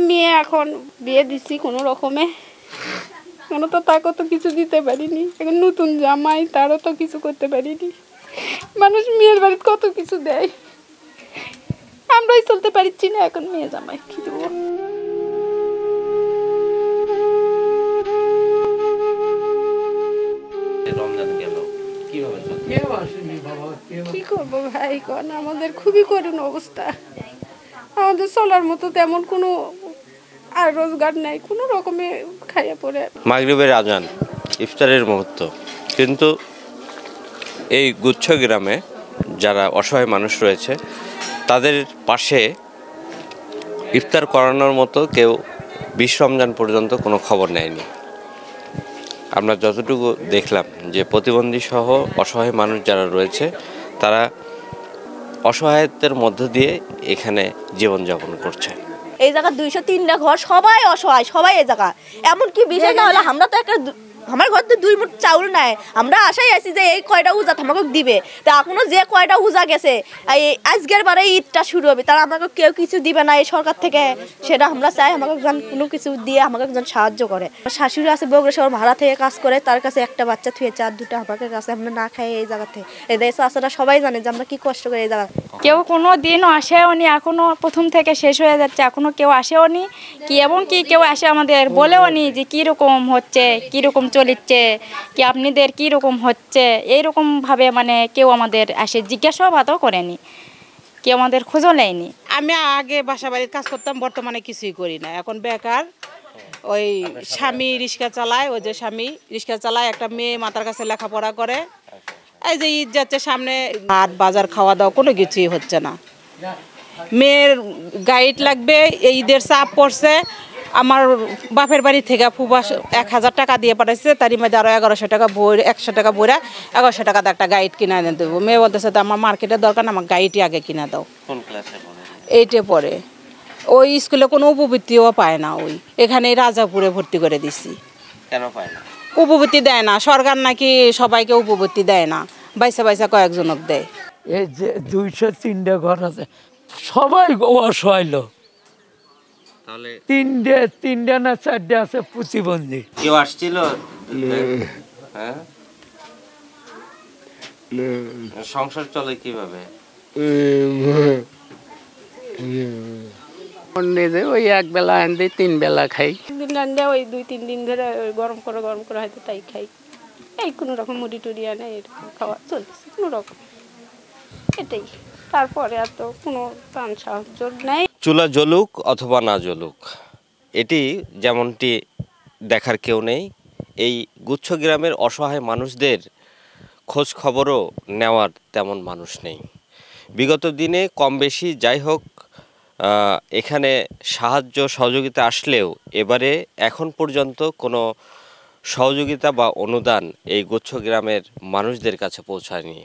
মেয়ে এখন বিয়ে দিছি কোনো রকমে, কোনো তো তাকে তো কিছু দিতে পারিনি। এখন নতুন জামাই, তারও তো কিছু করতে পারিনি। মানুষ মেয়ের বাড়িতে কত কিছু দেয়, আমরাই চলতে পারছি না। এখন মেয়ে জামাই কি দেবো? কি করবো ভাই কোন, আমাদের খুবই করুণ অবস্থা। আমাদের চলার মতো তেমন কোনো আর রোজগার নাই, কোনো রকমে খাইয়া পড়ে। মাগরিবের আজান, ইফতারের মুহূর্ত, কিন্তু এই গুচ্ছ গ্রামে যারা অসহায় মানুষ রয়েছে তাদের পাশে ইফতার করানোর মতো কেউ 20 রমজান পর্যন্ত কোনো খবর নেয়নি। আমরা যতটুকু দেখলাম যে প্রতিবন্ধী সহ অসহায় মানুষ যারা রয়েছে তারা অসহায়ত্বের মধ্য দিয়ে এখানে জীবনযাপন করছে। এই জায়গা 203টা ঘর, সবাই অসহায়, সবাই এই জায়গা। এমনকি বিষয় না হলে আমরা তো একটা, আমার ঘর তো 2 মুঠ চাউল নাই। আমরা আশাই আছি যে এই কয়টা উজা আমাকে দিবে। তা এখনো যে কয়টা উজা গেছে, এই আজকের বারে ঈদটা শুরু হবে, তারা আমাকে কেউ কিছু দিবে না এই সরকার থেকে। সেটা আমরা চাই আমাকে কোনো কিছু দিয়ে আমাকে একজন সাহায্য করে। শাশুড়ি আছে বগুড়া শহর, ভাড়া থেকে কাজ করে, তার কাছে একটা বাচ্চা থুয়েছে আর 2টা আমাকে কাছে। আমরা না খাই এই জায়গা থেকে, এই দেশ আসলে সবাই জানে যে আমরা কি কষ্ট করে এই জায়গা। কেউ কোনো দিনও আসেও নি, এখনও প্রথম থেকে শেষ হয়ে যাচ্ছে, এখনও কেউ আসেও নি কি, এবং কি কেউ আসে আমাদের বলেও নি যে কীরকম হচ্ছে, কীরকম চলিচ্ছে, কি আপনাদের কীরকম হচ্ছে, এইরকমভাবে মানে কেউ আমাদের আসে জিজ্ঞাসাবাদও করেনি, কেউ আমাদের খোঁজও নেয়নি। আমি আগে বাসা বাড়ির কাজ করতাম, বর্তমানে কিছুই করি না, এখন বেকার। ওই স্বামী রিক্সা চালায়, ওই যে স্বামী রিক্সা চালায়, একটা মেয়ে মাতার কাছে লেখাপড়া করে। এই যে ঈদ যাচ্ছে সামনে, হাট বাজার খাওয়া দাওয়া কোনো কিছুই হচ্ছে না। মেয়ের গাইড লাগবে, এই ঈদের চাপ পড়ছে। আমার বাপের বাড়ি থেকে ফুবা 1000 টাকা দিয়ে পাঠাইছে, তারই মধ্যে আরও 1100 টাকা বই, 100 টাকা বইরা 1100 টাকা একটা গাইড কিনে এনে দেবো। মেয়ে বলতেছে তো আমার মার্কেটের দরকার না, আমার গাইডই আগে কিনে দাও। কোন ক্লাসে পড়ে? 8-এ পড়ে। ওই স্কুলে কোনো উপবৃত্তিও পায় না। ওই এখানে রাজাপুরে ভর্তি করে দিছি। কেন পায় না? উপবৃত্তি দেয় না, সরকার নাকি সবাইকে উপবৃত্তি দেয় না, বাইসা বাইসা কয়েকজনক দেয়। এই যে 203টা ঘর আছে, সবাই অসহায় লোক। তাহলে 3টে না 4টে আছে প্রতিবন্ধী। কেউ আসছিল? হ্যাঁ, সংসার চলে কিভাবে? ওই এক বেলা আনতে 3 বেলা খাই, দিন রান্ধে ওই 2-3 দিন ধরে গরম করে হয়তো তাই খাই। এই কোনো রকম মুড়ি টুড়ি আনে, এরকম খাওয়া চলছে কোনো রকম, এটাই। তারপরে আর তো কোনো ত্রাণ সাহায্য নেই। চুলা জ্বলুক অথবা না জ্বলুক, এটি যেমনটি দেখার কেউ নেই। এই গুচ্ছ গ্রামের অসহায় মানুষদের খোঁজ খবরও নেওয়ার তেমন মানুষ নেই। বিগত দিনে কম বেশি যাই হোক এখানে সাহায্য সহযোগিতা আসলেও এবারে এখন পর্যন্ত কোনো সহযোগিতা বা অনুদান এই গুচ্ছ গ্রামের মানুষদের কাছে পৌঁছায়নি।